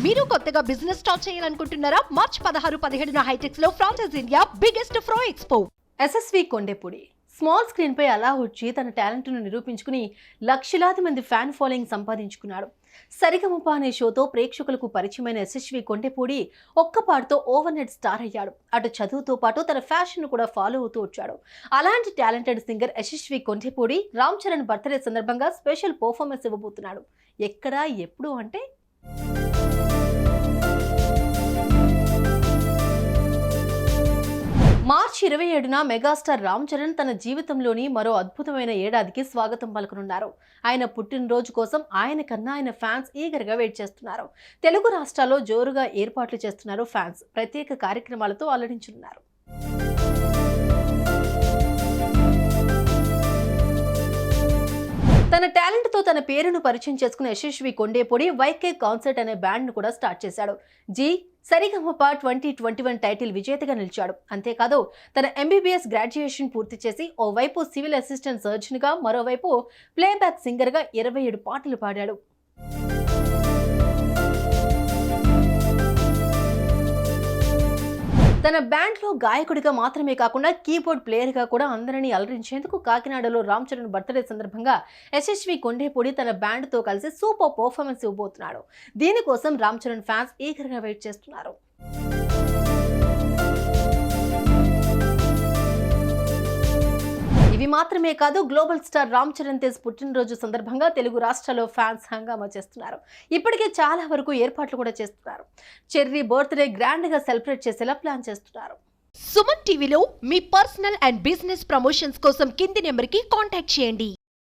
మీరు కొత్తగా business start చేయాలనుకుంటున్నారా? మార్చ్ 16-17 హైటెక్స్ లో franchise India biggest franchise expo. SSV Kondepudi small screen పై అలా వచ్చి తన టాలెంట్ ను నిరూపించుకుని లక్షలాది మంది ఫ్యాన్ ఫాలోయింగ్ సంపాదించుకున్నాడు. సరిగమప అనే షోతో ప్రేక్షకులకు పరిచయమైన యశస్వి కొండేపూడి ఒక్క పాటతో ఓవర్ నైట్ స్టార్ అయ్యాడు. అటు చదువుతో పాటు తన ఫ్యాషన్ ను కూడా ఫాలో అవుతూ వచ్చాడు. అలాంటి talented singer Yashasvi Kondepudi Ram Charan birthday సందర్భంగా స్పెషల్ పర్ఫార్మెన్స్ ఇవ్వబోతున్నాడు. ఎక్కడ ఎప్పుడు అంటే మార్చి 27న మెగాస్టార్ రామ్ చరణ్ తన జీవితంలోని మరో అద్భుతమైన ఏడాదికి స్వాగతం పలుకనున్నారు. ఆయన పుట్టినరోజు కోసం ఆయన కన్నా ఆయన ఫ్యాన్స్ ఈగర్గా వెయిట్ చేస్తున్నారు. తెలుగు రాష్ట్రాల్లో జోరుగా ఏర్పాట్లు చేస్తున్నారు ఫ్యాన్స్. ప్రత్యేక కార్యక్రమాలతో అలరించనున్నారు. తన టాలెంట్ తో తన పేరును పరిచయం చేసుకున్న యశస్వి కొండేపూడి వైకే కాన్సర్ట్ అనే బ్యాండ్ ను కూడా స్టార్ట్ చేశాడు. జీ సరిగమప 2021 టైటిల్ విజేతగా నిలిచాడు. అంతేకాదు తన ఎంబీబీఎస్ గ్రాడ్యుయేషన్ పూర్తి చేసి ఓవైపు సివిల్ అసిస్టెంట్ సర్జన్ గా మరోవైపు ప్లేబ్యాక్ సింగర్ గా 27 పాటలు పాడాడు. తన బ్యాండ్ లో గాయకుడిగా మాత్రమే కాకుండా కీబోర్డ్ ప్లేయర్ గా కూడా అందరినీ అలరించేందుకు కాకినాడలో రామ్ చరణ్ బర్త్డే సందర్భంగా యశస్వి కొండేపూడి తన బ్యాండ్ తో కలిసి సూపర్ పర్ఫార్మెన్స్ ఇవ్వబోతున్నాడు. దీనికోసం రామ్ చరణ్ ఫ్యాన్స్ ఈగర్ గా వెయిట్ చేస్తున్నారు. ఇవి మాత్రమే కాదు, గ్లోబల్ స్టార్ రామ్ చరణ్ తేజ్ పుట్టినరోజు సందర్భంగా తెలుగు రాష్ట్రాల్లో ఫ్యాన్స్ హంగామా చేస్తున్నారు. ఇప్పటికే చాలా వరకు ఏర్పాట్లు కూడా చేస్తున్నారు. చెర్రీ బర్త్డే గ్రాండ్ గా సెలబ్రేట్ చేసేలా ప్లాన్ చేస్తున్నారు. సుమన్ టీవీలో మీ పర్సనల్ అండ్ బిజినెస్ ప్రమోషన్స్ కోసం కింది నెంబర్ కి కాంటాక్ట్ చేయండి.